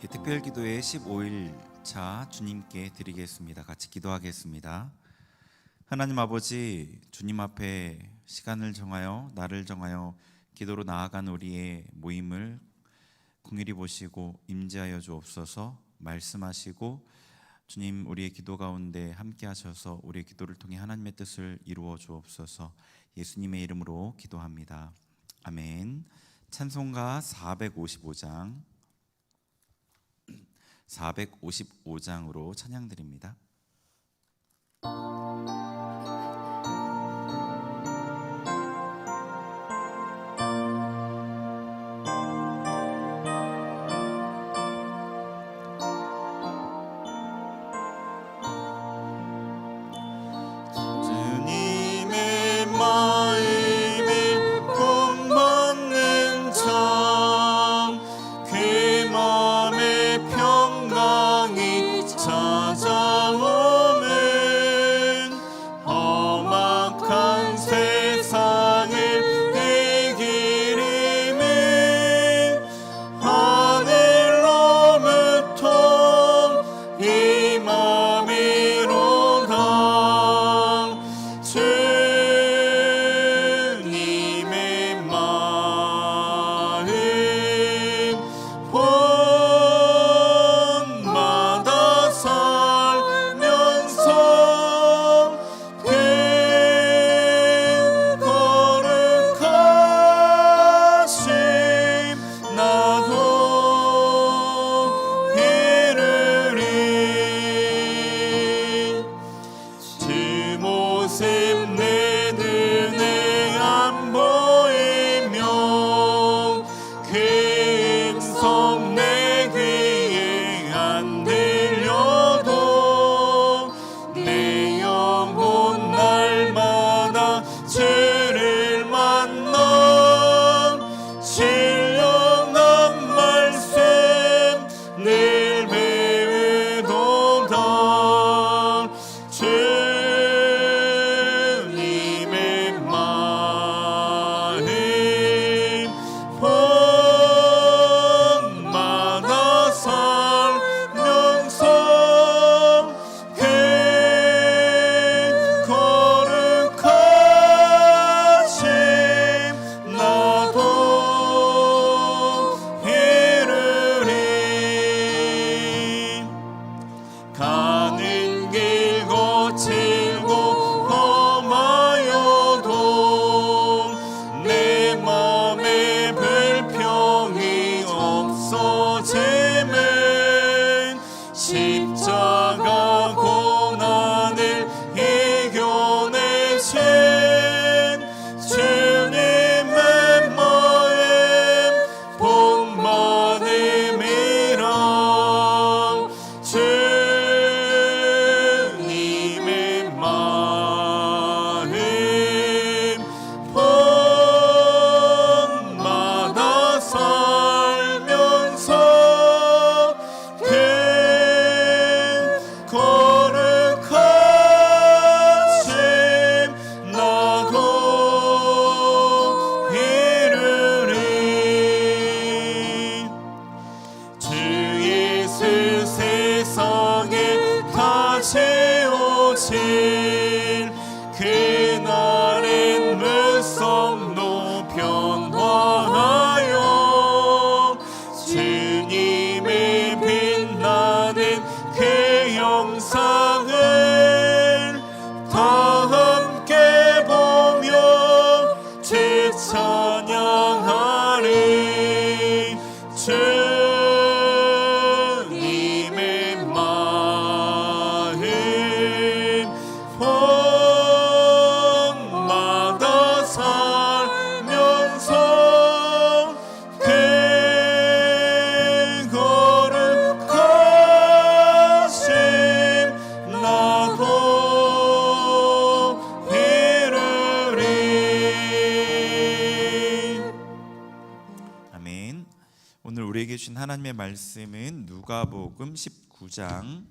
특별기도의 15일 차 주님께 드리겠습니다. 같이 기도하겠습니다. 하나님 아버지, 주님 앞에 시간을 정하여 날을 정하여 기도로 나아간 우리의 모임을 긍휼히 보시고 임재하여 주옵소서. 말씀하시고 주님, 우리의 기도 가운데 함께 하셔서 우리의 기도를 통해 하나님의 뜻을 이루어 주옵소서. 예수님의 이름으로 기도합니다. 아멘. 찬송가 455장으로 찬양드립니다. 주님의 마음을 본받는 참, 그 마음의 평강이 찾아오면 험악한 세상을 이기리니 하늘로부터 이 맘이로다. 주님의 마음 본받아 살면서 그 거룩하심 나도 이루리. 주 모습 내 눈에 안 보이며 그 음성 내 귀에 안 들려도 내 영혼 날마다 주를 만나 신령한 말씀 늘 배우도다. 주님의 마음 본받아 살면서 그 거룩하심 나도 이루리. 가는 길 거칠고 험하여도 내 맘에 불평이 없어지면 십자가 고난을 이겨내신 주님의 마음 본받음이라. 주님의 마음 본받아 살면서 그 거룩하심 나도 이루리. 주 예수 세상에 다채오실 그날엔 무섭노 변화하여 주님의 빛나는 그 영상을 다 함께 보며 주 찬양하리. 주님의 마음 본받아 살면서 그 거룩하심 나도 이루리. 아멘. 오늘 우리에게 주신 하나님의 말씀은 누가복음 19장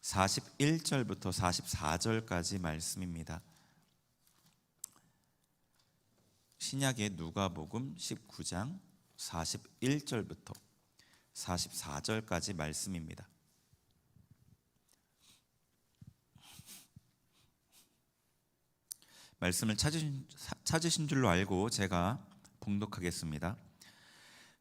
41절부터 44절까지 말씀입니다. 신약의 누가복음 19장 41절부터 44절까지 말씀입니다. 말씀을 찾으신 줄로 알고 제가 봉독하겠습니다.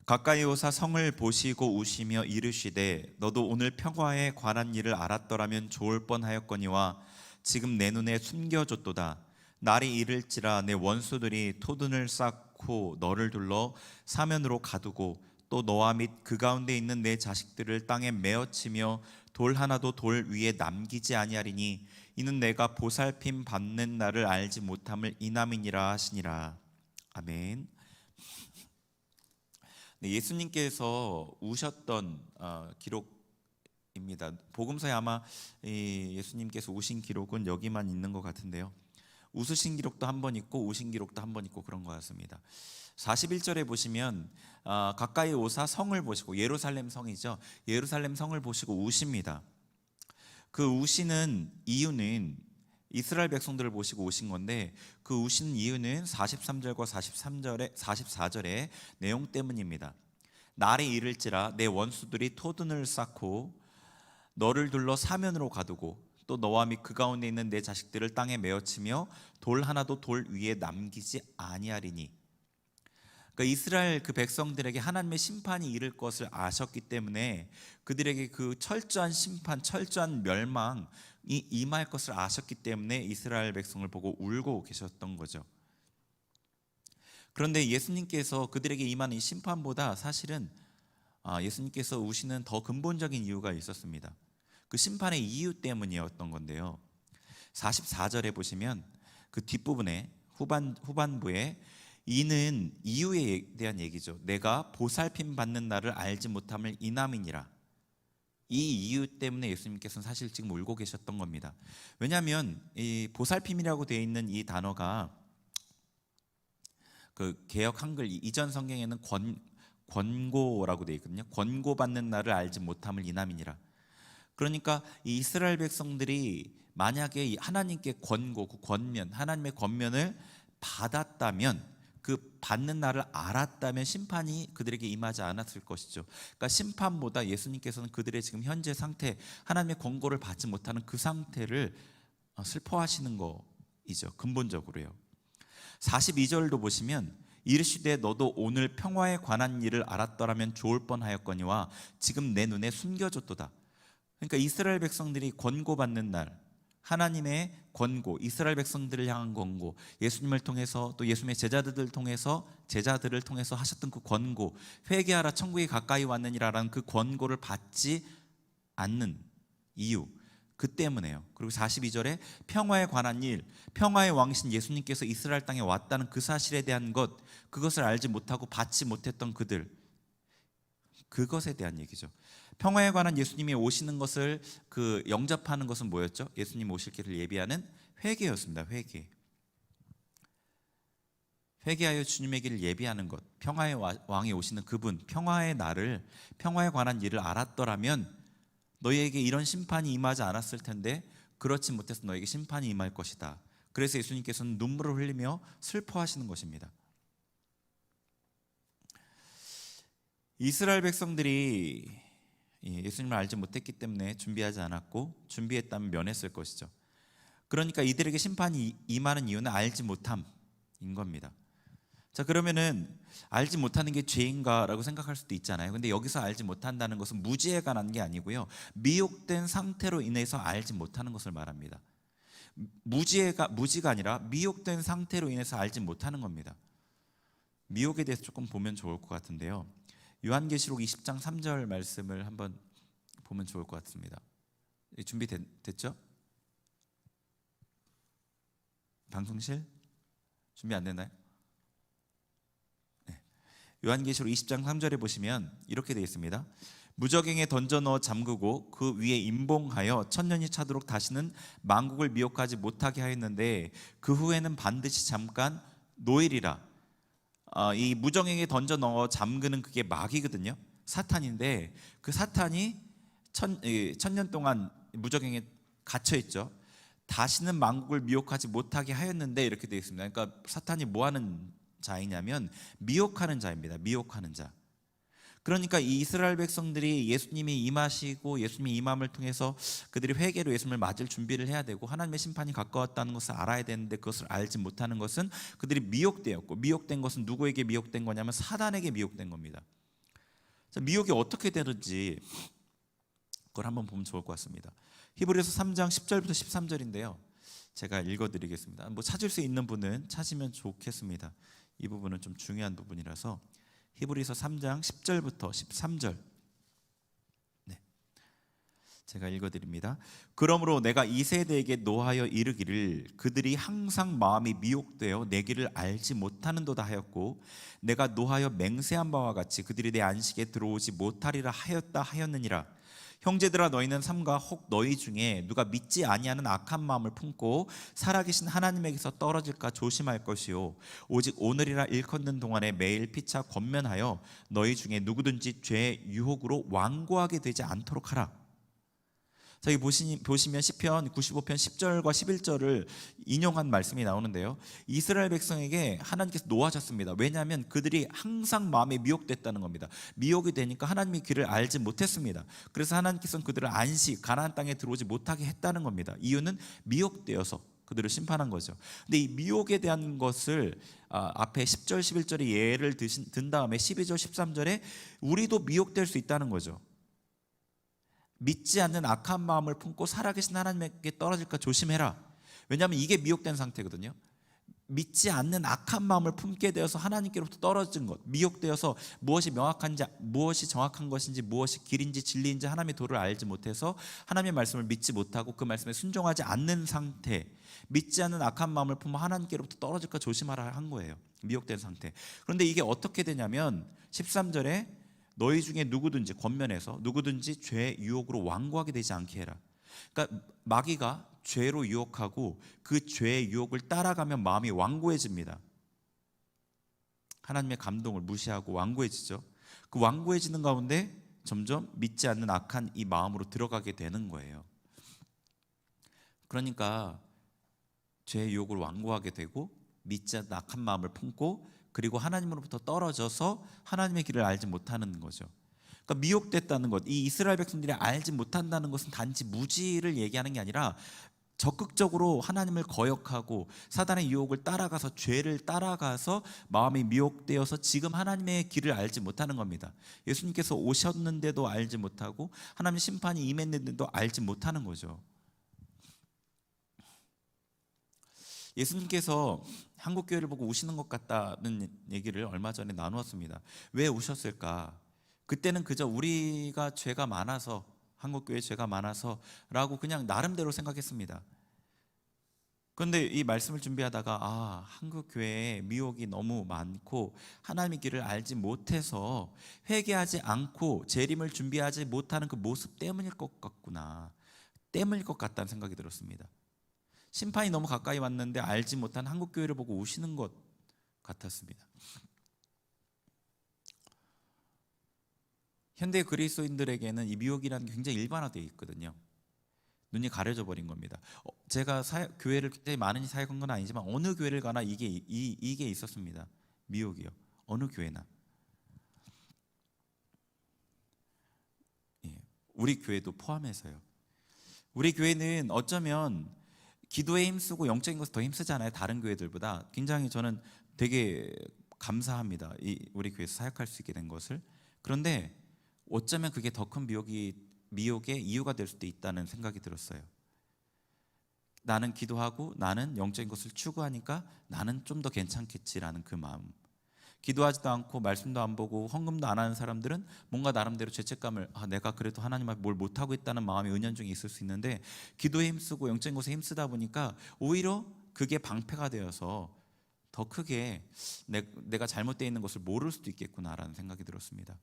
가까이 오사 성을 보시고 우시며 이르시되 너도 오늘 평화에 관한 일을 알았더라면 좋을 뻔하였거니와 지금 내 눈에 숨겨졌도다. 날이 이를지라 내 원수들이 토둔을 쌓고 너를 둘러 사면으로 가두고 또 너와 및 그 가운데 있는 내 자식들을 땅에 메어치며 돌 하나도 돌 위에 남기지 아니하리니 이는 내가 보살핌 받는 날을 알지 못함을 인함이니라 하시니라. 아멘. 네, 예수님께서 우셨던 기록입니다. 복음서에 아마 예수님께서 우신 기록은 여기만 있는 것 같은데요. 웃으신 기록도 한 번 있고 우신 기록도 한 번 있고 그런 것 같습니다. 41절에 보시면 가까이 오사 성을 보시고, 예루살렘 성이죠. 예루살렘 성을 보시고 우십니다. 그 우시는 이유는 이스라엘 백성들을 보시고 우신 건데, 그 우시는 이유는 43절과 44절의 내용 때문입니다. 날이 이를지라 내 원수들이 토둔을 쌓고 너를 둘러 사면으로 가두고 또 너와 및 그 가운데 있는 내 자식들을 땅에 메어치며 돌 하나도 돌 위에 남기지 아니하리니. 그러니까 이스라엘 그 백성들에게 하나님의 심판이 이를 것을 아셨기 때문에 그들에게 그 철저한 심판, 철저한 멸망이 임할 것을 아셨기 때문에 이스라엘 백성을 보고 울고 계셨던 거죠. 그런데 예수님께서 그들에게 임하는 이 심판보다 사실은 예수님께서 우시는 더 근본적인 이유가 있었습니다. 그 심판의 이유 때문이었던 건데요. 44절에 보시면 그 뒷부분에 후반부에 이는 이유에 대한 얘기죠. 내가 보살핌 받는 날을 알지 못함을 인함이니라. 이 이유 때문에 예수님께서는 사실 지금 울고 계셨던 겁니다. 왜냐하면 이 보살핌이라고 되어 있는 이 단어가 그 개역 한글 이전 성경에는 권고라고 되어 있거든요. 권고받는 날을 알지 못함을 인함이니라. 그러니까 이 이스라엘 백성들이 만약에 하나님께 권고, 그 권면, 하나님의 권면을 받았다면, 그 받는 날을 알았다면 심판이 그들에게 임하지 않았을 것이죠. 그러니까 심판보다 예수님께서는 그들의 지금 현재 상태, 하나님의 권고를 받지 못하는 그 상태를 슬퍼하시는 거이죠. 근본적으로요. 42절도 보시면 이르시되 너도 오늘 평화에 관한 일을 알았더라면 좋을 뻔하였거니와 지금 내 눈에 숨겨졌도다. 그러니까 이스라엘 백성들이 권고받는 날, 하나님의 권고, 이스라엘 백성들을 향한 권고, 예수님을 통해서 또 예수님의 제자들을 통해서 하셨던 그 권고, 회개하라 천국이 가까이 왔느니라라는 그 권고를 받지 않는 이유, 그 때문에요. 그리고 42절에 평화에 관한 일, 평화의 왕이신 예수님께서 이스라엘 땅에 왔다는 그 사실에 대한 것, 그것을 알지 못하고 받지 못했던 그들, 그것에 대한 얘기죠. 평화에 관한 예수님이 오시는 것을 영접하는 것은 뭐였죠? 예수님 오실 길을 예비하는 회개였습니다. 회개하여 주님의 길을 예비하는 것, 평화의 왕이 오시는 그분, 평화의 날을, 평화에 관한 일을 알았더라면 너희에게 이런 심판이 임하지 않았을 텐데 그렇지 못해서 너에게 심판이 임할 것이다. 그래서 예수님께서는 눈물을 흘리며 슬퍼하시는 것입니다. 이스라엘 백성들이 예수님을 알지 못했기 때문에 준비하지 않았고, 준비했다면 면했을 것이죠. 그러니까 이들에게 심판이 임하는 이유는 알지 못함인 겁니다. 자, 그러면은 알지 못하는 게 죄인가라고 생각할 수도 있잖아요. 근데 여기서 알지 못한다는 것은 무지에 관한 게 아니고요, 미혹된 상태로 인해서 알지 못하는 것을 말합니다. 무지가 아니라 미혹된 상태로 인해서 알지 못하는 겁니다. 미혹에 대해서 조금 보면 좋을 것 같은데요. 요한계시록 20장 3절 말씀을 한번 보면 좋을 것 같습니다. 준비됐죠? 방송실? 준비 안 됐나요? 네. 요한계시록 20장 3절에 보시면 이렇게 되어 있습니다. 무저갱에 던져 넣어 잠그고 그 위에 임봉하여 천년이 차도록 다시는 만국을 미혹하지 못하게 하였는데 그 후에는 반드시 잠깐 노일이라. 이 무정에게 던져 넣어 잠그는 그게 마귀거든요. 사탄인데 그 사탄이 천년 동안 무정에게 갇혀 있죠. 다시는 만국을 미혹하지 못하게 하였는데 이렇게 되어 있습니다. 그러니까 사탄이 뭐 하는 자이냐면 미혹하는 자입니다. 미혹하는 자. 그러니까 이 이스라엘 백성들이 예수님이 임하시고 예수님이 임함을 통해서 그들이 회개로 예수님을 맞을 준비를 해야 되고 하나님의 심판이 가까웠다는 것을 알아야 되는데 그것을 알지 못하는 것은 그들이 미혹되었고, 미혹된 것은 누구에게 미혹된 거냐면 사단에게 미혹된 겁니다. 자, 미혹이 어떻게 되는지 그걸 한번 보면 좋을 것 같습니다. 히브리서 3장 10절부터 13절인데요. 제가 읽어드리겠습니다. 뭐 찾을 수 있는 분은 찾으면 좋겠습니다. 이 부분은 좀 중요한 부분이라서 히브리서 3장 10절부터 13절 제가 읽어드립니다. 그러므로 내가 이 세대에게 노하여 이르기를 그들이 항상 마음이 미혹되어 내 길을 알지 못하는도다 하였고 내가 노하여 맹세한 바와 같이 그들이 내 안식에 들어오지 못하리라 하였다 하였느니라. 형제들아 너희는 삼가 혹 너희 중에 누가 믿지 아니하는 악한 마음을 품고 살아계신 하나님에게서 떨어질까 조심할 것이요 오직 오늘이라 일컫는 동안에 매일 피차 권면하여 너희 중에 누구든지 죄의 유혹으로 완고하게 되지 않도록 하라. 자, 여기 보시면 시편 95편 10절과 11절을 인용한 말씀이 나오는데요. 이스라엘 백성에게 하나님께서 노하셨습니다. 왜냐하면 그들이 항상 마음에 미혹됐다는 겁니다. 미혹이 되니까 하나님의 길을 알지 못했습니다. 그래서 하나님께서는 그들을 안식, 가나안 땅에 들어오지 못하게 했다는 겁니다. 이유는 미혹되어서 그들을 심판한 거죠. 근데 이 미혹에 대한 것을 앞에 10절, 11절에 예를 든 다음에 12절, 13절에 우리도 미혹될 수 있다는 거죠. 믿지 않는 악한 마음을 품고 살아계신 하나님에게 떨어질까 조심해라. 왜냐하면 이게 미혹된 상태거든요. 믿지 않는 악한 마음을 품게 되어서 하나님께로부터 떨어진 것, 미혹되어서 무엇이 명확한지, 무엇이 정확한 것인지, 무엇이 길인지 진리인지 하나님의 도를 알지 못해서 하나님의 말씀을 믿지 못하고 그 말씀에 순종하지 않는 상태, 믿지 않는 악한 마음을 품어 하나님께로부터 떨어질까 조심하라 한 거예요. 미혹된 상태. 그런데 이게 어떻게 되냐면 13절에 너희 중에 누구든지, 권면해서 누구든지 죄의 유혹으로 완고하게 되지 않게 해라. 그러니까 마귀가 죄로 유혹하고 그 죄의 유혹을 따라가면 마음이 완고해집니다. 하나님의 감동을 무시하고 완고해지죠. 그 완고해지는 가운데 점점 믿지 않는 악한 이 마음으로 들어가게 되는 거예요. 그러니까 죄의 유혹을 완고하게 되고 믿지 않는 악한 마음을 품고 그리고 하나님으로부터 떨어져서 하나님의 길을 알지 못하는 거죠. 그러니까 미혹됐다는 것, 이 이스라엘 백성들이 알지 못한다는 것은 단지 무지를 얘기하는 게 아니라 적극적으로 하나님을 거역하고 사단의 유혹을 따라가서 죄를 따라가서 마음이 미혹되어서 지금 하나님의 길을 알지 못하는 겁니다. 예수님께서 오셨는데도 알지 못하고 하나님의 심판이 임했는데도 알지 못하는 거죠. 예수님께서 한국교회를 보고 우시는 것 같다는 얘기를 얼마 전에 나누었습니다. 왜 우셨을까? 그때는 그저 우리가 죄가 많아서, 한국교회 죄가 많아서 라고 그냥 나름대로 생각했습니다. 그런데 이 말씀을 준비하다가 한국교회에 미혹이 너무 많고 하나님의 길을 알지 못해서 회개하지 않고 재림을 준비하지 못하는 그 모습 때문일 것 같구나, 때문일 것 같다는 생각이 들었습니다. 심판이 너무 가까이 왔는데 알지 못한 한국교회를 보고 우시는 것 같았습니다. 현대 그리스도인들에게는 이 미혹이라는 게 굉장히 일반화되어 있거든요. 눈이 가려져 버린 겁니다. 제가 교회를 굉장히 많이 사역한 건 아니지만 어느 교회를 가나 이게 있었습니다. 미혹이요. 어느 교회나. 우리 교회도 포함해서요. 우리 교회는 어쩌면 기도에 힘쓰고 영적인 것에 더 힘쓰잖아요. 다른 교회들보다. 굉장히 저는 되게 감사합니다. 우리 교회에서 사역할 수 있게 된 것을. 그런데 어쩌면 그게 더 큰 미혹의 이유가 될 수도 있다는 생각이 들었어요. 나는 기도하고 나는 영적인 것을 추구하니까 나는 좀 더 괜찮겠지라는 그 마음. 기도하지도 않고 말씀도 안 보고 헌금도 안 하는 사람들은 뭔가 나름대로 죄책감을, 내가 그래도 하나님 앞에 뭘 못하고 있다는 마음이 은연중에 있을 수 있는데, 기도에 힘쓰고 영적인 것에 힘쓰다 보니까 오히려 그게 방패가 되어서 더 크게 내가 잘못되어 있는 것을 모를 수도 있겠구나라는 생각이 들었습니다.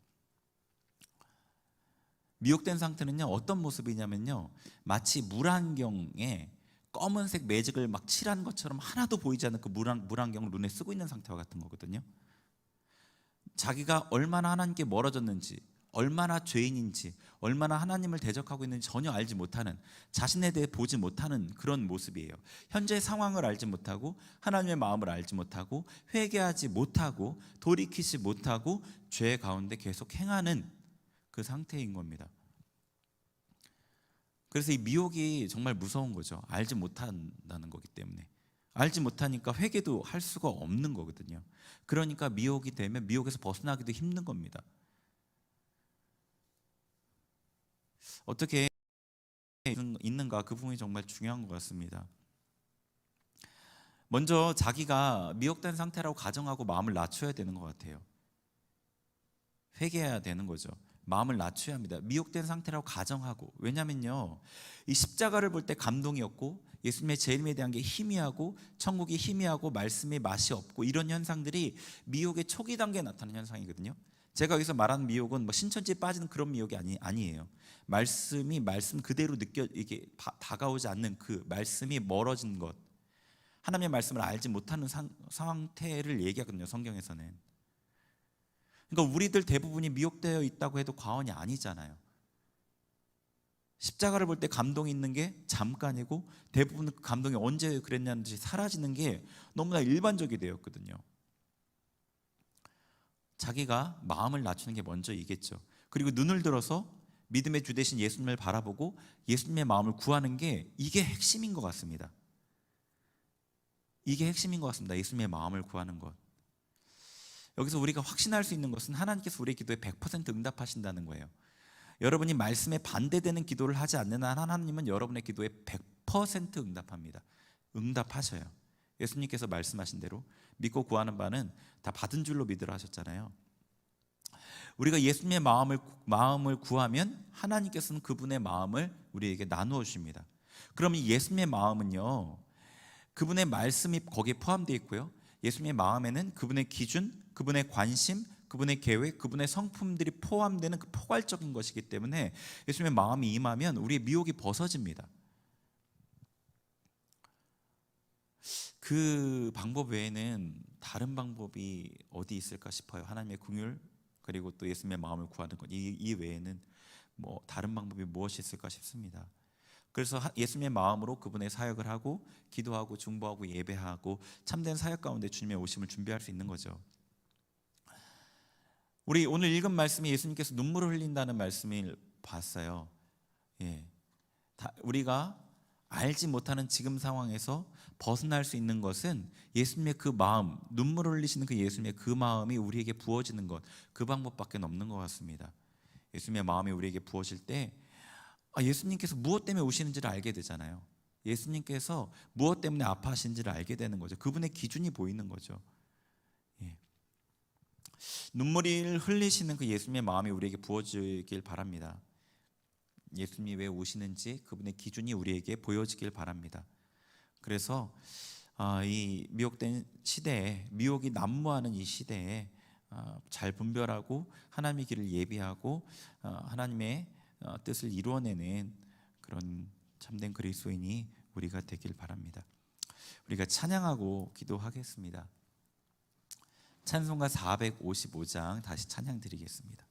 미혹된 상태는요, 어떤 모습이냐면요, 마치 물안경에 검은색 매직을 막 칠한 것처럼 하나도 보이지 않는 그 물안경을 눈에 쓰고 있는 상태와 같은 거거든요. 자기가 얼마나 하나님께 멀어졌는지, 얼마나 죄인인지, 얼마나 하나님을 대적하고 있는지 전혀 알지 못하는, 자신에 대해 보지 못하는 그런 모습이에요. 현재 상황을 알지 못하고 하나님의 마음을 알지 못하고 회개하지 못하고 돌이키지 못하고 죄 가운데 계속 행하는 그 상태인 겁니다. 그래서 이 미혹이 정말 무서운 거죠. 알지 못한다는 거기 때문에. 알지 못하니까 회개도 할 수가 없는 거거든요. 그러니까 미혹이 되면 미혹에서 벗어나기도 힘든 겁니다. 어떻게 있는가, 그 부분이 정말 중요한 것 같습니다. 먼저 자기가 미혹된 상태라고 가정하고 마음을 낮춰야 되는 것 같아요. 회개해야 되는 거죠. 마음을 낮춰야 합니다. 미혹된 상태라고 가정하고. 왜냐면요, 이 십자가를 볼 때 감동이었고 예수님의 재림에 대한 게 희미하고 천국이 희미하고 말씀의 맛이 없고 이런 현상들이 미혹의 초기 단계에 나타나는 현상이거든요. 제가 여기서 말하는 미혹은 뭐 신천지에 빠지는 그런 미혹이 아니에요. 말씀이 말씀 그대로 이게 다가오지 않는 그 말씀이 멀어진 것, 하나님의 말씀을 알지 못하는 상태를 얘기하거든요, 성경에서는. 그러니까 우리들 대부분이 미혹되어 있다고 해도 과언이 아니잖아요. 십자가를 볼 때 감동이 있는 게 잠깐이고 대부분 그 감동이 언제 그랬냐는 듯이 사라지는 게 너무나 일반적이 되었거든요. 자기가 마음을 낮추는 게 먼저이겠죠. 그리고 눈을 들어서 믿음의 주 되신 예수님을 바라보고 예수님의 마음을 구하는 게 이게 핵심인 것 같습니다. 이게 핵심인 것 같습니다. 예수님의 마음을 구하는 것. 여기서 우리가 확신할 수 있는 것은 하나님께서 우리의 기도에 100% 응답하신다는 거예요. 여러분이 말씀에 반대되는 기도를 하지 않는 한 하나님은 여러분의 기도에 100% 응답합니다. 응답하셔요. 예수님께서 말씀하신 대로 믿고 구하는 바는 다 받은 줄로 믿으라 하셨잖아요. 우리가 예수님의 마음을 구하면 하나님께서는 그분의 마음을 우리에게 나누어 주십니다. 그러면 예수님의 마음은요, 그분의 말씀이 거기에 포함되어 있고요, 예수님의 마음에는 그분의 기준, 그분의 관심, 그분의 계획, 그분의 성품들이 포함되는 그 포괄적인 것이기 때문에 예수님의 마음이 임하면 우리의 미혹이 벗어집니다. 그 방법 외에는 다른 방법이 어디 있을까 싶어요. 하나님의 긍휼, 그리고 또 예수님의 마음을 구하는 것, 이 외에는 뭐 다른 방법이 무엇이 있을까 싶습니다. 그래서 예수님의 마음으로 그분의 사역을 하고 기도하고 중보하고 예배하고 참된 사역 가운데 주님의 오심을 준비할 수 있는 거죠. 우리 오늘 읽은 말씀이 예수님께서 눈물을 흘린다는 말씀을 봤어요. 우리가 알지 못하는 지금 상황에서 벗어날 수 있는 것은 예수님의 그 마음, 눈물을 흘리시는 그 예수님의 그 마음이 우리에게 부어지는 것, 그 방법밖에 없는 것 같습니다. 예수님의 마음이 우리에게 부어질 때 예수님께서 무엇 때문에 오시는지를 알게 되잖아요. 예수님께서 무엇 때문에 아파하신지를 알게 되는 거죠. 그분의 기준이 보이는 거죠. 눈물을 흘리시는 그 예수님의 마음이 우리에게 부어지길 바랍니다. 예수님이 왜 오시는지 그분의 기준이 우리에게 보여지길 바랍니다. 그래서 이 미혹된 시대에, 미혹이 난무하는 이 시대에 잘 분별하고 하나님의 길을 예비하고 하나님의 뜻을 이루어내는 그런 참된 그리스도인이 우리가 되길 바랍니다. 우리가 찬양하고 기도하겠습니다. 찬송가 455장 다시 찬양 드리겠습니다.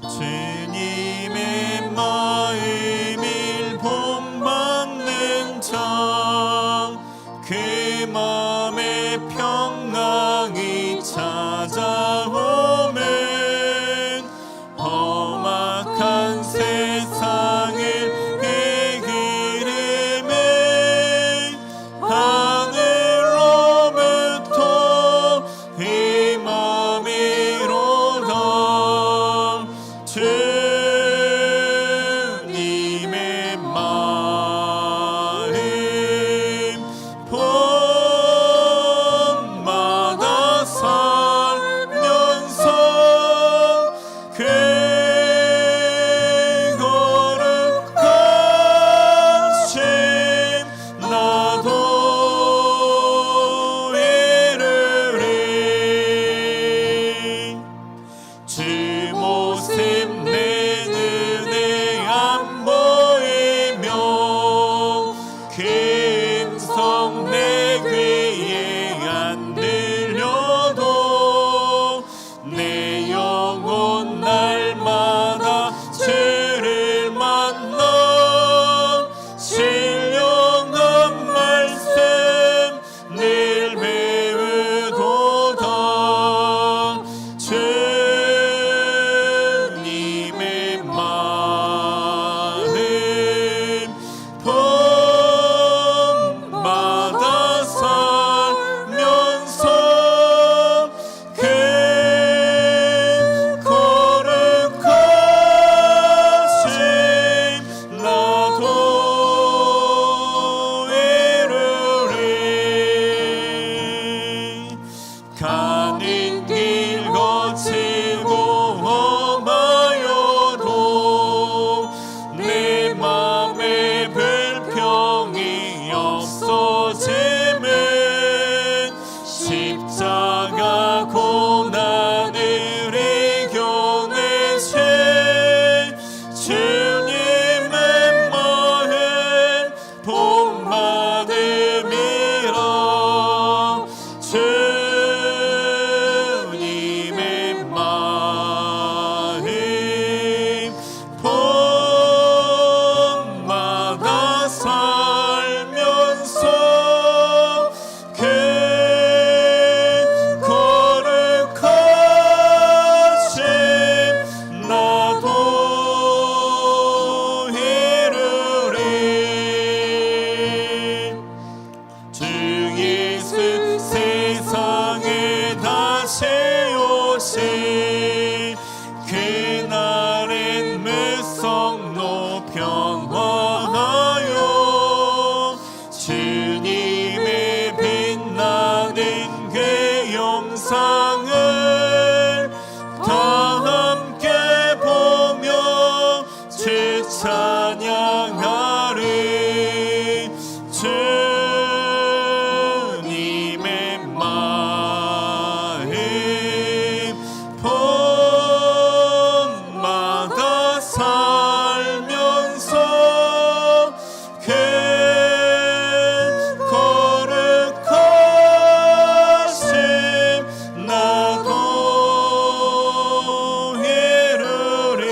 주님의 마음을 본받는 자, 그 그 모습 내 눈에 안 보이며 금성 내 귀에 안 들려도 내 영혼 날마다 주를 만나 신령한 말씀 늘 배우도다. 주님의 마음 본받아 살면서 그 거룩하심 나도 이루리. 가는 길 거칠고 험하여도 내 맘에 불평이 없어짐은 십자가 고난을 이겨내신 주님의 마음 본받음이라. 주님의 마음 본받아 살면서 그 거룩하심 나도 이루리. 주 예수 세상에 다시 오신 그날엔 무성로 평화하여 주님의 빛나는 그 영상을 다 함께 보며 주 찬양하리. 주님의 마음 본받아 살면서 그 거룩하심 나도 이루리.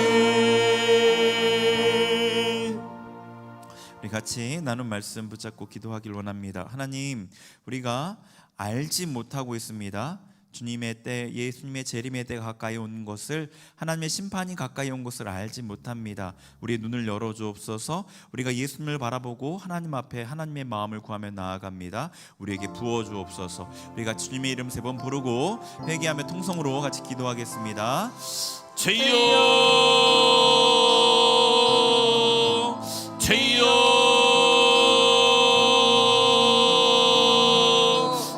우리 같이 나눈 말씀 붙잡고 기도하길 원합니다. 하나님, 우리가 알지 못하고 있습니다. 주님의 때, 예수님의 재림의 때가 가까이 온 것을, 하나님의 심판이 가까이 온 것을 알지 못합니다. 우리의 눈을 열어 주옵소서. 우리가 예수님을 바라보고 하나님 앞에 하나님의 마음을 구하며 나아갑니다. 우리에게 부어 주옵소서. 우리가 주님의 이름 세 번 부르고 회개하며 통성으로 같이 기도하겠습니다. 주여 주여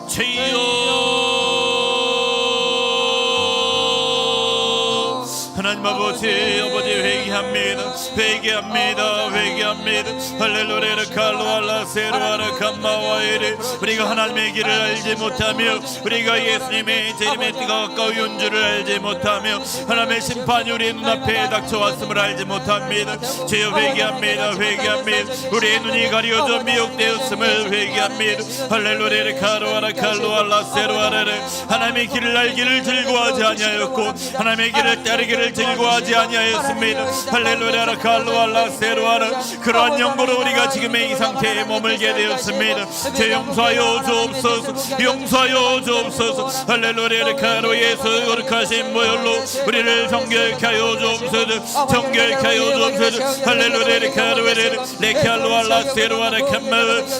주여. 하나님 아버지 회개합니다. 할렐루야 칼로알라 세르와라 감마와이르. 우리가 하나님의 길을 알지 못하며 우리가 예수님의 재림의 때가 가까이 온 줄을 알지 못하며 하나님의 심판이 우리의 눈앞에 닥쳐왔음을 알지 못합니다. 주여 회개합니다. 우리의 눈이 가려져 미혹되었음을 회개합니다. 할렐루야 칼로알라 세르와라. 하나님의 길을 알기를 즐거워하지 아니하였고 하나님의 길을 따르기를 즐거워하지 아니하였습니다. 할렐루야 칼로알라 세르와라. 그러한 영으로 우리가 지금의 이 상태에 머물게 되었습니다. 제 용서하여 주옵소서. 할렐루야 카로 예수 거룩하신 보혈로 우리를 정결케 하여 주옵소서. 할렐루야 카로에레 레칼로알라 세르와라 캄마.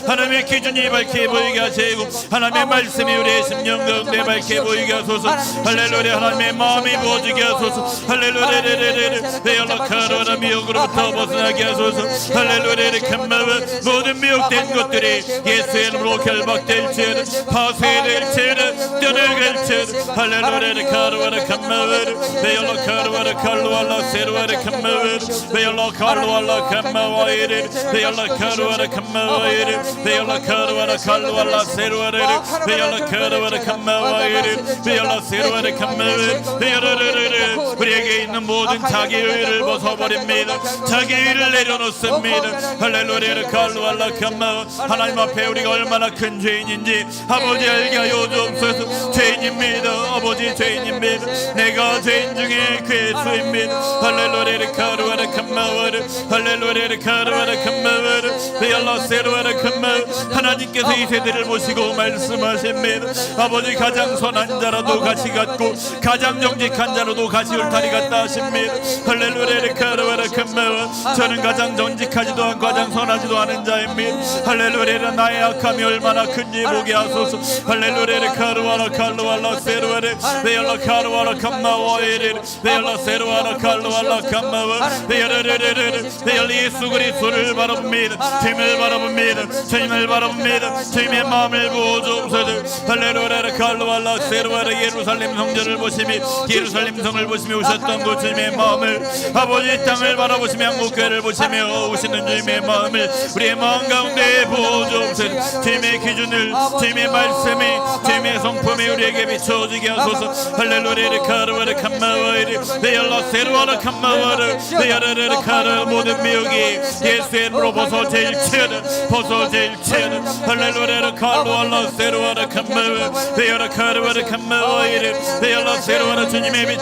하나님의 기준이 밝게 보이게 하시고 하나님의 말씀이 우리의 심령 가운데 밝게 보이게 하소서. 할렐루야 하나님의 마음이 부어지게 하소서. 할렐루야 베일라카르와라 미혹으로부터 벗어나게 하소서 할렐루야 캄마와 모든 미혹된 것들이 예수의 이름으로 결박될지어다 파쇄될지어다 떠나갈지어다 할렐루야 카르와라 캄마와라 베일라카르와라 칼루알라 세르와라 캄마와라 베일라카르와라 캄마와이르 베일라카르와라 캄마와이르 베일라카르와라 칼루알라 세르와라 베일라카르와라 캄마와이르 베일라 세르와라 캄마와이르 베일라르르르 우리에게 있는 모든 자기 의를 벗어버립니다. 자기 의를 내려놓습니다. 할렐루야 칼루알라 캄마 하나님 앞에 우리가 얼마나 큰 죄인인지 아버지 알게 하여 주옵소서. 죄인입니다. 아버지 죄인입니다. 내가 죄인 중에 괴수입니다. 할렐루야 카루아라 캄마와르 할렐루야 카루아라 캄마와르 베일라 세르와라 캄마 하나님께서 이 세대를 보시고 말씀하십니다. 아버지 가장 선한 자라도 같이 같고 가장 정직한 자라도 같이 울타리 같다 하십니다. 할렐루야 카루아라 캄마와 저는 가장 정직하지도 않고 가장 선하지도 않은 자입니다. 할렐루야 나의 악함이 얼마나 큰지 보게 하소서. 할렐루야 카루아라 칼루알라 세르와레 베일라 카루아라 캄마와이레 베일라 세르와라 칼루알라 캄마와 베일레레레레 베일 예수 그리스도를 바라봅니다. 주님을 바라봅니다. 주님을 바라봅니다. 주님의 마음을 부어주옵소서. 할렐루야 칼루알라 세르와레 예루살렘 성전을 보시며 예루살렘 성을 보시며 오셨던 그 주님의 마음을 아버지 땅을 바라보시며 한국교회를 보시며 오시는 주님의 마음을 우리의 마음 가운데 부어주옵소서. 주님의 기준을 주님의 말씀이 주님의 성품이 우리에게 비춰지게 하소서. 할렐루야 카르와르 캄마와이르 베일라 세르와르 캄마와르 베일라르 카르 모든 미혹이 예수의 이름으로 벗어질지어다 벗어질지어다. 할렐루야 칼루알라 세르와르 캄마와 베일라 카르와르 캄마와이르 베일라 세르와르 주님의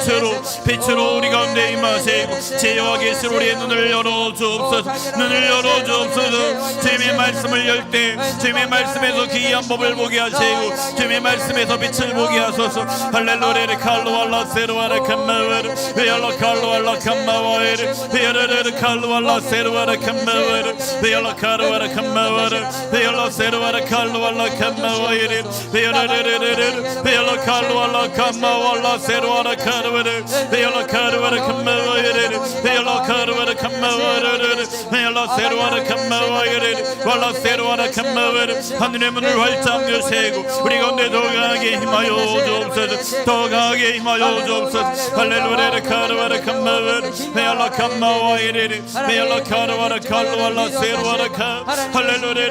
빛으로 우리 가운데 임하시고 지혜와 계시로 우리의 눈을 열어주옵소서. 눈을 열어주옵소서. 주님의 말씀을 열 때 주님의 말씀에서 기이한 법을 보게 하시고 주님의 말씀에서 빛을 보게 하소서. 할렐루야 칼루알라 세르와르 캄마와르 베일라 칼루알라 캄마와이르 베일라르 칼루알라 세르와르 캄마와르 베일라 카르와르 캄마와르 베일라 세르와르 칼루알라 캄마와이르 베일라르르르 베일라 칼루알라 캄마와라 세르와르 카르와르 베일라 카르와르 캄마와이르 베일라 카르와르 캄마와르 베일라 세르와르 캄마와이르 발라 세르와르 캄마와르 하늘의 문을 활짝 여시고 우리 가운데 더 강하게 힘하여 주옵소서. 더 강하게 힘하여 주옵소서. 할렐루야 카르와르 캄마와르 베일라 캄마와이르 베일라 카르와르 칼루알라 세르와르 카 할렐루야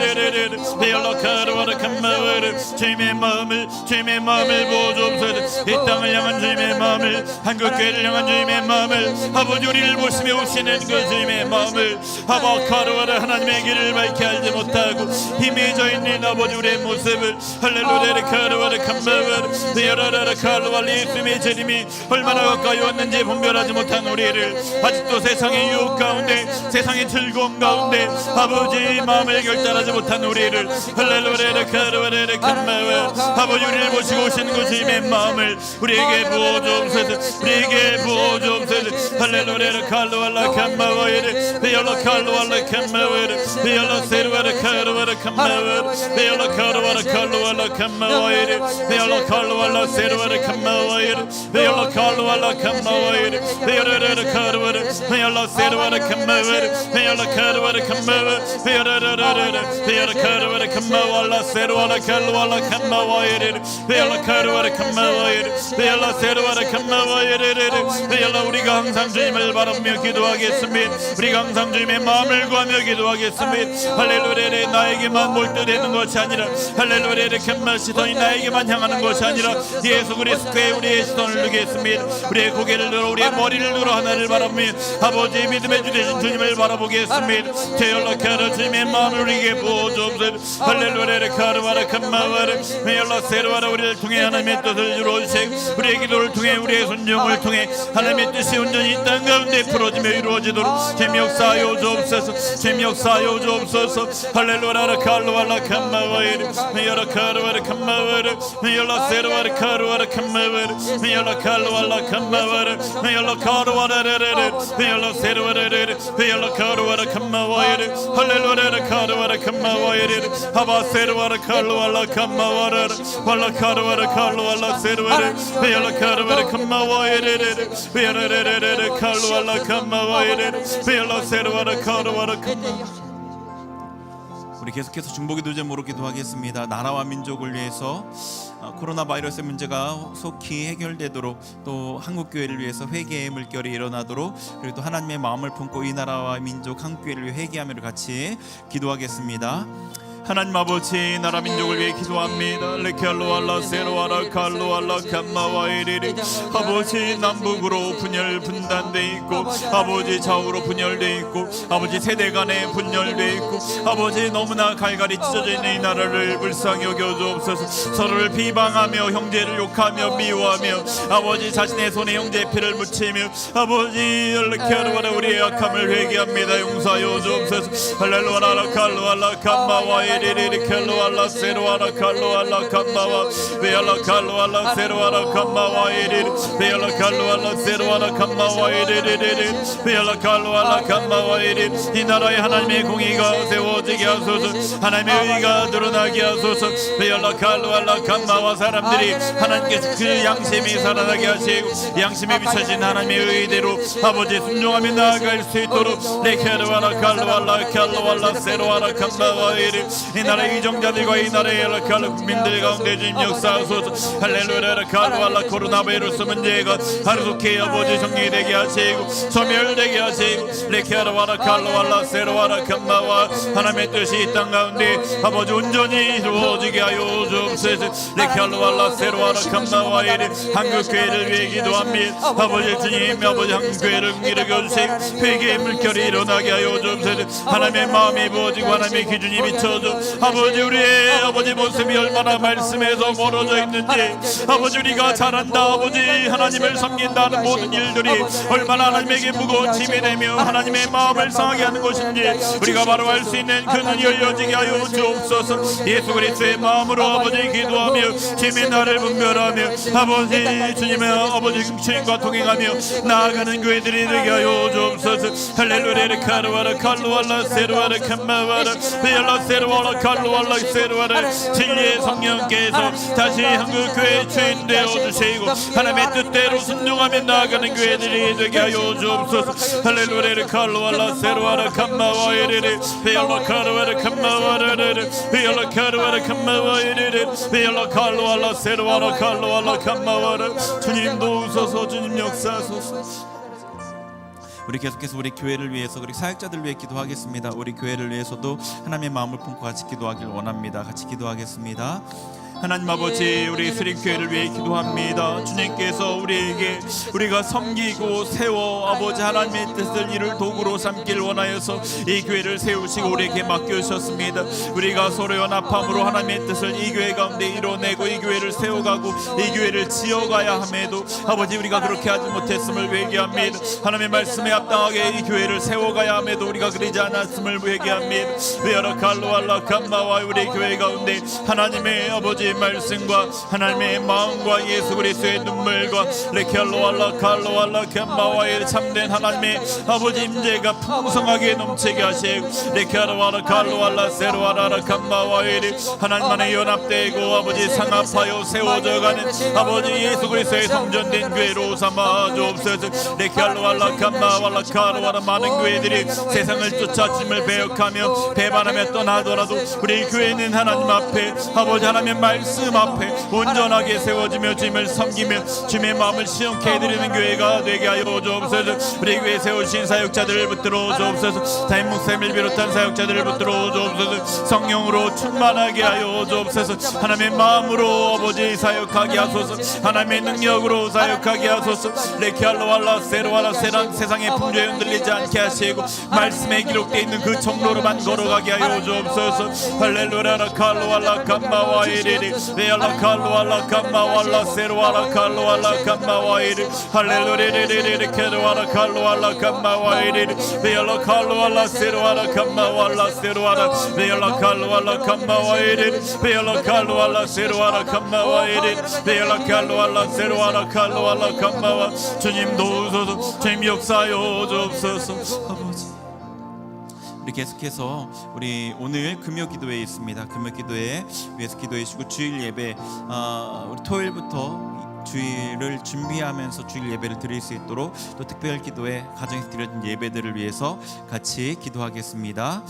베일라 카르와르 캄마와르 주님의 마음을 부어주옵소서. 이 땅을 향한 주님의 마음을 한국교회를 향한 주님의 마음을 아버지 우리를 보시며 오시는 그 주님의 마음을 아바 카르와르 하나님의 길을 밝히 알지 못하고 희미해져 있는 아버지 우리의 모습을 할렐루야 카르와르 캄마와르 베일라르 칼루알라 예수님의 재림이 얼마나 가까이 왔는지 분별하지 못한 우리를 아직도 세상의 유혹 가운데 세상의 즐거움 가운데 아버지의 마음을 결단하지 못한 우리를 할렐루야 카르와르 캄마와 아버지 우리를 보시고 오시는 그 주님의 마음을 우리에게 부어주옵소서. 우리에게 부어주옵소서. 할렐루야 칼루알라 캄마와이르 베일라 칼루알라 캄마와이르 베일라 세르와르 카르와르 캄마와이르 베일라 카르와르 칼루알라 캄마와이르 베일라 칼루알라 세르와르 캄마와이르 베일라 칼루알라 캄마와이르 베일라르 카르와르 베일라 세르와르 캄마와이르 베일라 카르와르 캄마와이르 베일라르르르 베일라 카르와르 캄마와라 세르와르 칼루알라 캄마와이르 베일라 카르와르 캄마와이르 베일라 세르와르 캄마와이르 베일라 우리가 항상 주님을 바라보며 기도하겠습니다. 우리가 항상 주님의 마음을 구하며 기도하겠습니다. 할렐루야 나에게만 몰두되는 것이 아니라 할렐루야 캔마 시선이 나에게만 향하는 것이 아니라 예수 그리스도의 우리의 시선을 두겠습니다. 우리의 고개를 들어 우리의 머리를 들어 하나를 바라보며 아버지의 믿음의 주 되신 주님을 바라보겠습니다. 제열라카르 주님의 마음을 우리에게 부어주옵소서. 할렐루야 카르와라 캄마와르 메열라 세르와라 우리를 통해 하나님의 뜻을 이루어주시고 우리의 기도를 통해 우리의 순종을 통해 하나님의 뜻이 온전히 땅 가운데 풀어지며 이루어지도록 주님 역사하여 주옵소서. 주님 역사하여 주옵소서. 할렐루야 칼루알라 캄마와이르 미여라 카루아르 캄마와르 미여라 세르와르 카루아르 캄마와르 미여라 칼루알라 캄마와르 미여라 카루아르르르 미여라 세르와르르 미여라 카루아르 캄마와이르 할렐루야 카루아르 캄마와이르 하바 세르와르 칼루알라 캄마와르 발라 카루아르 칼루알라 세르와르 미여라 카루아르 캄마와이르 미여라르르르 칼루알라 캄마와이르 미여라 세르와르 카루아르 캄마와이르. 우리 계속해서 중보기도 제목으로 기도하겠습니다. 나라와 민족을 위해서 코로나 바이러스의 문제가 속히 해결되도록, 또 한국교회를 위해서 회개의 물결이 일어나도록, 그리고 또 하나님의 마음을 품고 이 나라와 민족 한국교회를 위해 회개하며 같이 기도하겠습니다. 하나님 아버지, 나라 민족을 위해 기도합니다. 레켈로알라 세로알라 칼로알라 캄마와이리리. 아버지, 남북으로 분열 분단돼 있고, 아버지 좌우로 분열돼 있고, 아버지 세대 간에 분열돼 있고, 아버지 너무나 갈갈이 찢어져 있는 이 나라를 불쌍히 여겨 주옵소서. 서로를 비방하며 형제를 욕하며 미워하며 아버지 자신의 손에 형제의 피를 묻히며 아버지 레켈로알라 우리의 약함을 회개합니다. 용서하여 주옵소서. 할렐루야 칼로알라 캄마와이리 리리 칼로알라 세로알라 칼로알라 캄마와 베알라 칼로알라 세로알라 캄마와 이리 베알라 칼로알라 세로알라 캄마와 이리리리 베알라 칼로알라 캄마와 이리. 이 나라에 하나님의 공의가 세워지게 하소서. 하나님의 의가 드러나게 하소서. 베알라 칼로알라 캄마와 사람들이 하나님께서 그 양심이 살아나게 하시고 양심에 비춰진 하나님의 의대로 아버지 순종하며 나아갈 수 있도록 레케르와라 칼로알라 칼로알라 세로알라 캄마와 이리. 이 나라의 이정자들과 이 나라의 국민들 가운데 주님 역사하소서. 할렐루야 칼로알라 코로나 바이러스 문제가 하루속히 아버지 정리되게 하시고 소멸되게 하시고 레케르와라 칼로알라 세로알라 캄마와 하나님의 뜻이 이 땅 가운데 아버지 온전히 이루어지게 하여 주옵소서. 레케르와라 세로알라 캄마와 이리. 한국교회를 위해 기도합니다. 아버지 주님, 아버지 한국교회를 일으켜 주시고 회개의 물결이 일어나게 하여 주옵소서. 하나님의 마음이 부어지고 하나님의 기준이 비춰져 아버지 우리의 아버지 모습이 얼마나 말씀에서 멀어져 있는지, 아버지 우리가 잘한다 아버지 하나님을 섬긴다는 모든 일들이 얼마나 하나님에게 무거운 짐이 되며 하나님의 마음을 상하게 하는 것인지 우리가 바로 알 수 있는 그 눈이 열려지게 하여 주옵소서. 예수 그리스도의 마음으로 아버지 기도하며 주님의 나를 분별하며 아버지 주님의 아버지 주님과 동행하며 나아가는 교회들이 되게 하여 주옵소서. 할렐루야 카르와라 칼로알라 세르와라 캄마와라 베알라 세르와라 칼로알라 세르와라. 진리의 성령께서 다시 한국교회의 주인 되어주시고 하나님의 뜻대로 순종하며 나아가는 교회들이 되게 하여 주옵소서. 할렐루야 칼로알라 세르와라 캄마와 이르르 베알라 카르와라 캄마와르르 베알라 카르와라 캄마와 이르르 베알라 칼로알라 세르와라 칼로알라 캄마와르. 주님 도우소서. 주님 역사하소서. 우리 계속해서 우리 교회를 위해서 그리고 사역자들 위해 기도하겠습니다. 우리 교회를 위해서도 하나님의 마음을 품고 같이 기도하길 원합니다. 같이 기도하겠습니다. 하나님 아버지, 우리 수림교회를 위해 기도합니다. 주님께서 우리에게 우리가 섬기고 세워 아버지 하나님의 뜻을 이룰 도구로 삼길 원하여서 이 교회를 세우시고 우리에게 맡겨주셨습니다. 우리가 서로 연합함으로 하나님의 뜻을 이 교회 가운데 이뤄내고 이 교회를 세워가고 이 교회를 지어가야 함에도 아버지 우리가 그렇게 하지 못했음을 회개합니다. 하나님의 말씀에 합당하게 이 교회를 세워가야 함에도 우리가 그러지 않았음을 회개합니다. 베알라 칼로알라 캄마와 우리 교회 가운데 하나님의 아버지 말씀과 하나님의 마음과 예수 그리스도의 눈물과 레켈로알라 칼로알라 캄마와의 참된 하나님의 아버지 임재가 풍성하게 넘치게 하시고 레켈로알라 칼로알라 세로알라 캄마와의 하나님 안에 연합되고 아버지 상합하여 세워져가는 아버지 예수 그리스도의 성전된 교회로 삼아 주옵소서. 레켈로알라 캄마와라 칼로알라. 많은 교회들이 세상을 쫓아짐을 배역하며 배반하며 떠나더라도 우리 교회는 하나님 앞에 아버지 하나님의 말씀 앞에 온전하게 세워지며 주님을 섬기며 주님의 마음을 시원케 해드리는 교회가 되게 하여 주옵소서. 우리 교회 세우신 사역자들을 붙들어 주옵소서. 담임 목사님을 비롯한 사역자들을 붙들어 주옵소서. 성령으로 충만하게 하여 주옵소서. 하나님의 마음으로 아버지 사역하게 하소서. 하나님의 능력으로 사역하게 하소서. 레키알로알라 세로알라 세상의 풍조에 흔들리지 않게 하시고 말씀에 기록되어 있는 그 정로로만 걸어가게 하여 주옵소서. 할렐루야 칼로알라 캄마와 이리리 와이리 베알라 칼로 알라 감마 왈라 세로 알라 칼로 알라 감마 와이리 할렐루야 케로 알라 칼로 알라 감마 와이리 베알라 칼로 알라 세로 알라 감마 왈라 세로 알라 베알라 칼로 알라 감마 와이리 베알라 칼로 알라 세로 알라 감마 와이리 베알라 칼로 알라 세로 알라 칼로 알라 감마 와 주님 도우소서 주님 역사여 주옵소서 아버지. 우리 계속해서 우리 오늘 금요기도회에 있습니다. 금요기도회 위해서 기도해 주시고 주일 예배 우리 토요일부터 주일을 준비하면서 주일 예배를 드릴 수 있도록 또 특별 기도회 가정에서 드려진 예배들을 위해서 같이 기도하겠습니다.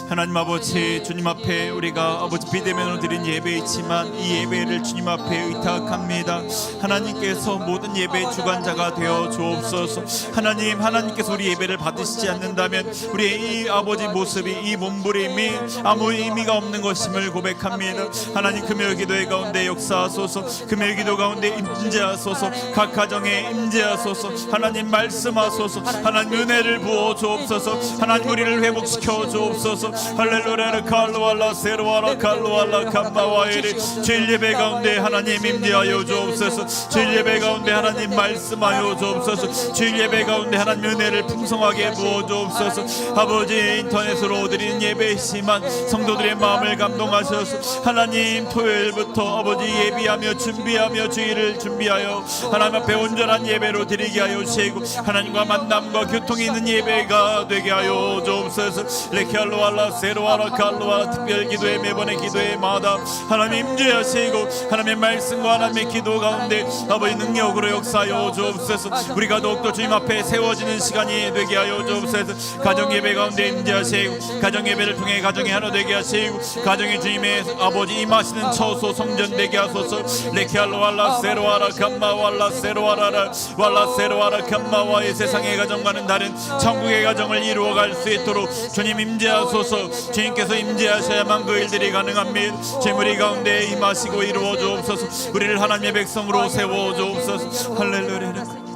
하나님 아버지 주님 앞에 우리가 아버지 비대면으로 드린 예배이지만 이 예배를 주님 앞에 의탁합니다. 하나님께서 모든 예배의 주관자가 되어 주옵소서. 하나님께서 우리 예배를 받으시지 않는다면 우리의 이 아버지 모습이 이 몸부림이 아무 의미가 없는 것임을 고백합니다. 하나님 금요기도회 가운데 역사하소서. 금요기도 가운데 임재하소서. 각 가정에 임재하소서. 하나님 말씀하소서. 하나님 은혜를 부어 주옵소서. 하나님 우리를 회복시켜 주옵소서. 할렐루야 칼로알라 세로알라 칼로알라 감마와이리 주일 예배 가운데 하나님 임재하여 주옵소서. 주일 예배 가운데 하나님 말씀하여 주옵소서. 주일 예배 가운데 하나님 은혜를 풍성하게 부어 주옵소서. 아버지 인터넷으로 드리는 예배이지만 성도들의 마음을 감동하셔서 하나님 토요일부터 아버지 예비하며 준비하며 주일을 준비하여 하나님 앞에 온전한 예배로 드리게 하여 주시고 하나님과 만남과 교통이 있는 예배가 되게 하여 주옵소서. 레키알로알라 세로알라 칼로알라 특별 기도회 매번의 기도회마다 하나님 임재하시고 하나님의 말씀과 하나님의 기도 가운데 아버지 능력으로 역사하여 주옵소서. 우리가 더욱더 주님 앞에 세워지는 시간이 되게 하여 주옵소서. 가정 예배 가운데 임재하시고 가정 예배를 통해 가정이 하나 되게 하시고 가정에 주님의 아버지 임하시는 처소 성전 되게 하소서. 레키알로알라 세로알라 감마왈라 세로알라 왈라 세로알라 감마와의 세상의 가정과는 다른 천국의 가정을 이루어갈 수 있도록 주님 임재하소서. 주님께서 임재하셔야만 그 일들이 가능합니다. 주님 우리 가운데 임하시고 이루어 주옵소서. 우리를 하나님의 백성으로 세워 주옵소서. 할렐루야.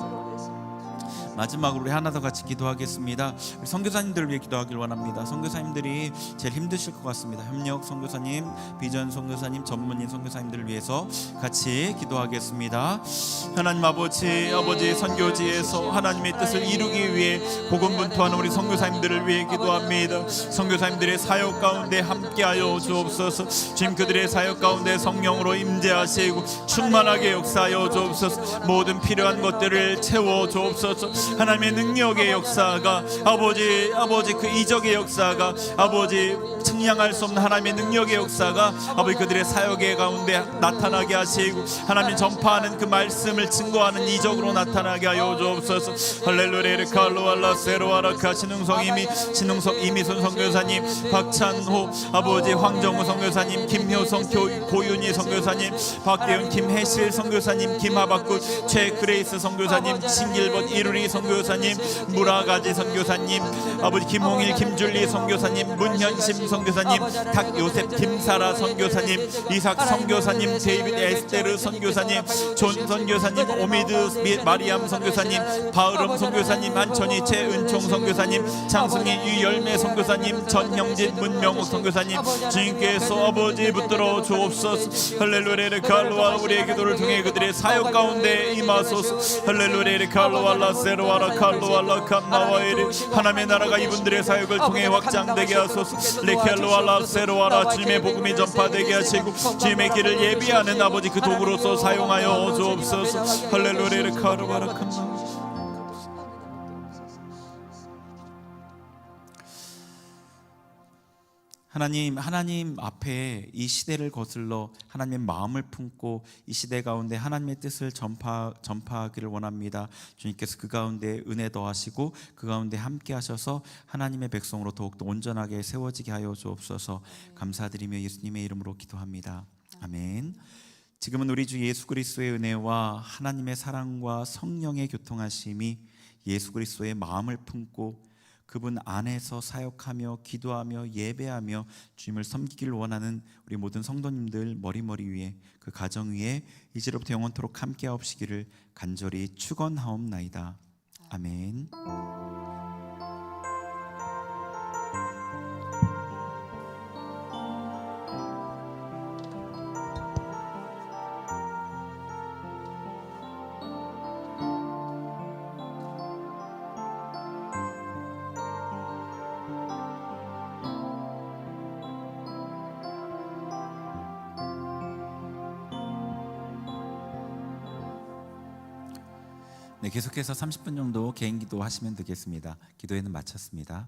마지막으로 우리 하나 더 같이 기도하겠습니다. 우리 선교사님들을 위해 기도하길 원합니다. 선교사님들이 제일 힘드실 것 같습니다. 협력 선교사님, 비전 선교사님, 전문인 선교사님들을 위해서 같이 기도하겠습니다. 하나님 아버지 선교지에서 하나님의 뜻을 이루기 위해 고군분투하는 우리 선교사님들을 위해 기도합니다. 선교사님들의 사역 가운데 함께하여 주옵소서. 주님 그들의 사역 가운데 성령으로 임재하시고 충만하게 역사하여 주옵소서. 모든 필요한 것들을 채워 주옵소서. 하나님의 능력의 역사가 아버지 그 이적의 역사가 아버지 측량할 수 없는 하나님의 능력의 역사가 아버지 그들의 사역의 가운데 나타나게 하시고 하나님 전파하는 그 말씀을 증거하는 이적으로 나타나게 하여 주옵소서. 할렐루야 칼로알라 세로아라카 신흥성 이미손 선교사님, 박찬호 아버지 황정우 선교사님, 김효성 고윤희 선교사님, 박대훈 김혜실 선교사님, 김하박굿 최그레이스 선교사님, 신길벗 이루리 선교사님, 무라가지 선교사님, 아버지 김홍일 김줄리 선교사님, 문현심 선교사님, 탁요셉 김사라 선교사님, 이삭 선교사님, 데이빗 에스테르 선교사님, 존 선교사님, 오미드 마리암 선교사님, 바으름 선교사님, 한천희 최은총 선교사님, 장승희 유열매 선교사님, 전형진 문명욱 선교사님, 주님께서 아버지 붙들어 주옵소서. 할렐루야 칼로와 우리의 기도를 통해 그들의 사역 가운데 임하소서. 할렐루야 칼로알라 세로알라 칼로알라 감마와이리 하나님의 나라가 이분들의 사역을 통해 확장되게 하소서. 레키알로알라 세로알라 주님의 복음이 전파되게 하시고 주님의 길을 예비하는 아버지 그 도구로서 사용하여 주옵소서. 할렐루야 카르바라 감마. 하나님 앞에 이 시대를 거슬러 하나님의 마음을 품고 이 시대 가운데 하나님의 뜻을 전파하기를 원합니다. 주님께서 그 가운데 은혜 더하시고 그 가운데 함께 하셔서 하나님의 백성으로 더욱더 온전하게 세워지게 하여 주옵소서. 감사드리며 예수님의 이름으로 기도합니다. 아멘. 지금은 우리 주 예수 그리스도의 은혜와 하나님의 사랑과 성령의 교통하심이 예수 그리스도의 마음을 품고 그분 안에서 사역하며 기도하며 예배하며 주님을 섬기기를 원하는 우리 모든 성도님들 머리 위에 그 가정 위에 이제로부터 영원토록 함께 하옵시기를 간절히 축원하옵나이다. 아멘. 네, 계속해서 30분 정도 개인 기도 하시면 되겠습니다. 기도회는 마쳤습니다.